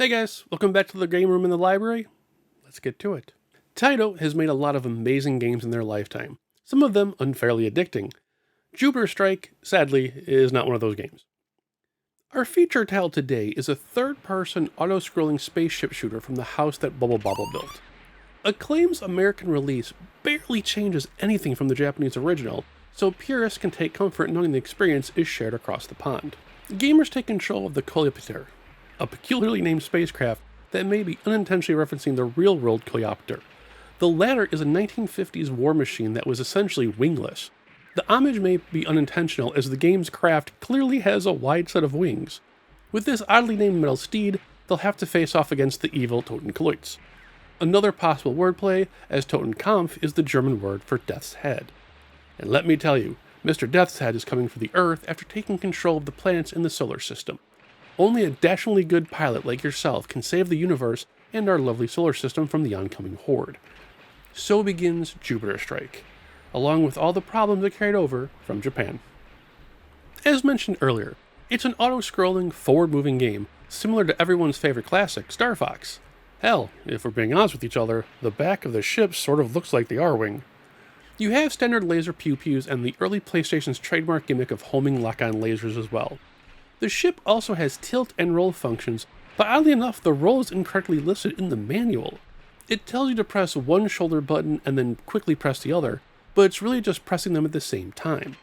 Hey guys, welcome back to the Game Room in the Library. Let's get to it. Taito has made a lot of amazing games in their lifetime, some of them unfairly addicting. Jupiter Strike, sadly, is not one of those games. Our feature title today is a third-person auto-scrolling spaceship shooter from the house that Bubble Bobble built. Acclaim's American release barely changes anything from the Japanese original, so purists can take comfort knowing the experience is shared across the pond. Gamers take control of the Coleopter, a peculiarly named spacecraft that may be unintentionally referencing the real-world Coleopter. The latter is a 1950s war machine that was essentially wingless. The homage may be unintentional as the game's craft clearly has a wide set of wings. With this oddly named metal steed, they'll have to face off against the evil Totenkreuz. Another possible wordplay, as Totenkampf is the German word for Death's Head. And let me tell you, Mr. Death's Head is coming for the Earth after taking control of the planets in the solar system. Only a dashingly good pilot like yourself can save the universe and our lovely solar system from the oncoming horde. So begins Jupiter Strike, along with all the problems it carried over from Japan. As mentioned earlier, it's an auto-scrolling, forward-moving game, similar to everyone's favorite classic, Star Fox. Hell, if we're being honest with each other, the back of the ship sort of looks like the R-Wing. You have standard laser pew-pews and the early PlayStation's trademark gimmick of homing lock-on lasers as well. The ship also has tilt and roll functions, but oddly enough, the roll is incorrectly listed in the manual. It tells you to press one shoulder button and then quickly press the other, but it's really just pressing them at the same time.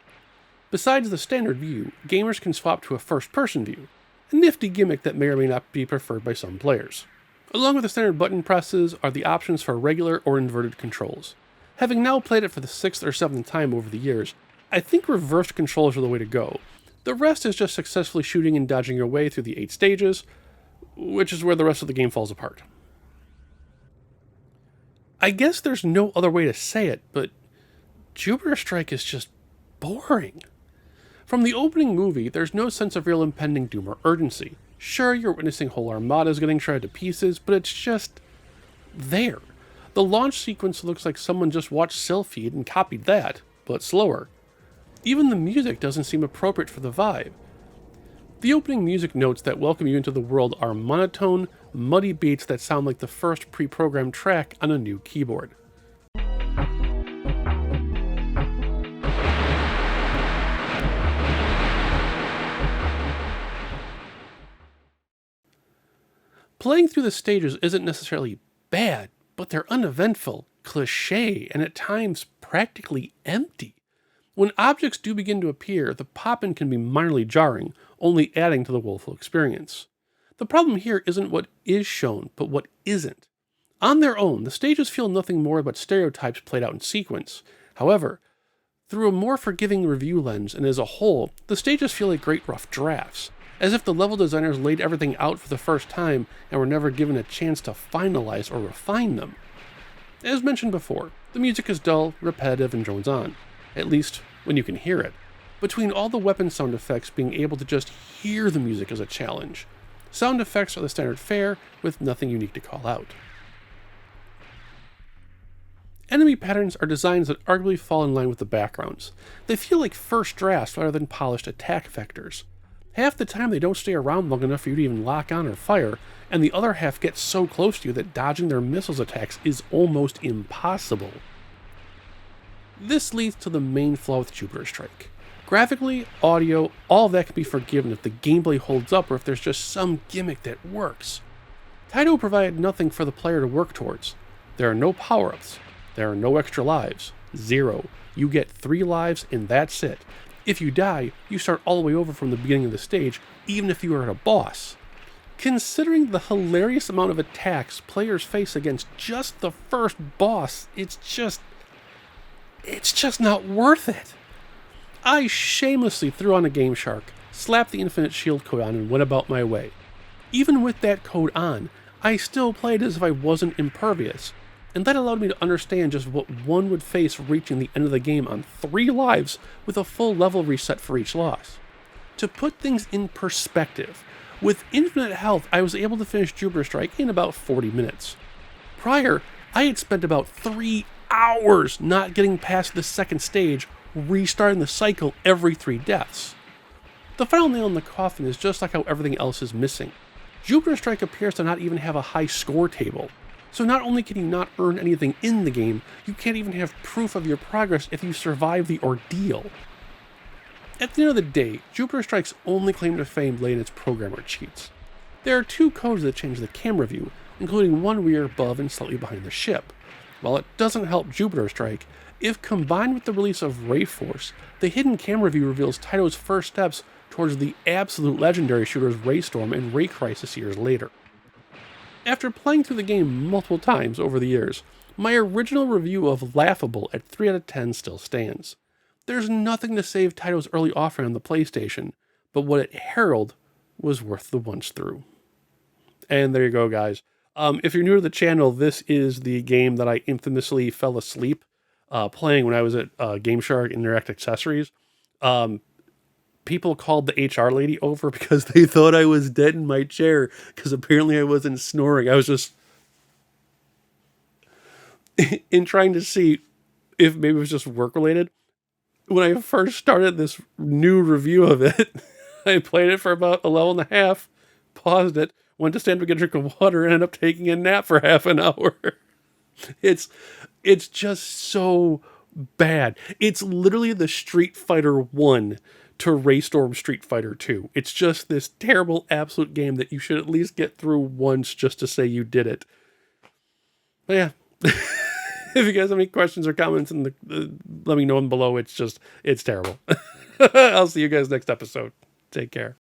Besides the standard view, gamers can swap to a first-person view, a nifty gimmick that may or may not be preferred by some players. Along with the standard button presses are the options for regular or inverted controls. Having now played it for the 6th or 7th time over the years, I think reversed controls are the way to go. The rest is just successfully shooting and dodging your way through the 8 stages, which is where the rest of the game falls apart. I guess there's no other way to say it, but Jupiter Strike is just boring. From the opening movie, there's no sense of real impending doom or urgency. Sure, you're witnessing whole armadas getting shredded to pieces, but it's just there. The launch sequence looks like someone just watched Sylpheed and copied that, but slower. Even the music doesn't seem appropriate for the vibe. The opening music notes that welcome you into the world are monotone, muddy beats that sound like the first pre-programmed track on a new keyboard. Playing through the stages isn't necessarily bad, but they're uneventful, cliché, and at times practically empty. When objects do begin to appear, the pop-in can be minorly jarring, only adding to the woeful experience. The problem here isn't what is shown, but what isn't. On their own, the stages feel nothing more but stereotypes played out in sequence. However, through a more forgiving review lens and as a whole, the stages feel like great rough drafts, as if the level designers laid everything out for the first time and were never given a chance to finalize or refine them. As mentioned before, the music is dull, repetitive, and drones on. At least when you can hear it. Between all the weapon sound effects, being able to just hear the music is a challenge. Sound effects are the standard fare, with nothing unique to call out. Enemy patterns are designs that arguably fall in line with the backgrounds. They feel like first drafts rather than polished attack vectors. Half the time they don't stay around long enough for you to even lock on or fire, and the other half gets so close to you that dodging their missiles attacks is almost impossible. This leads to the main flaw with Jupiter Strike. Graphically, audio, all of that can be forgiven if the gameplay holds up or if there's just some gimmick that works. Taito provided nothing for the player to work towards. There are no power-ups. There are no extra lives. 0. You get 3 lives and that's it. If you die, you start all the way over from the beginning of the stage, even if you are at a boss. Considering the hilarious amount of attacks players face against just the first boss, it's just not worth it. I shamelessly threw on a Game Shark, slapped the Infinite Shield code on, and went about my way. Even with that code on, I still played as if I wasn't impervious, and that allowed me to understand just what one would face reaching the end of the game on 3 lives with a full level reset for each loss. To put things in perspective, with infinite health I was able to finish Jupiter Strike in about 40 minutes. Prior, I had spent about 3 hours not getting past the second stage, restarting the cycle every 3 deaths. The final nail in the coffin is just like how everything else is missing. Jupiter Strike appears to not even have a high score table. So not only can you not earn anything in the game, you can't even have proof of your progress if you survive the ordeal. At the end of the day, Jupiter Strike's only claim to fame lay in its programmer cheats. There are 2 codes that change the camera view, including one rear, above, and slightly behind the ship. While it doesn't help Jupiter Strike, if combined with the release of Ray Force, the hidden camera view reveals Taito's first steps towards the absolute legendary shooters RayStorm and RayCrisis years later. After playing through the game multiple times over the years, my original review of Laughable at 3 out of 10 still stands. There's nothing to save Taito's early offering on the PlayStation, but what it heralded was worth the once through. And there you go, guys. If you're new to the channel, this is the game that I infamously fell asleep playing when I was at Game Shark Interact Accessories. People called the HR lady over because they thought I was dead in my chair because apparently I wasn't snoring. I was just in trying to see if maybe it was just work related. When I first started this new review of it, I played it for about a level and a half, paused it, went to stand up to get a drink of water, and ended up taking a nap for half an hour. It's just so bad. It's literally the Street Fighter 1 to RayStorm Street Fighter 2. It's just this terrible absolute game that you should at least get through once just to say you did it. But yeah. If you guys have any questions or comments, let me know them below. It's terrible. I'll see you guys next episode. Take care.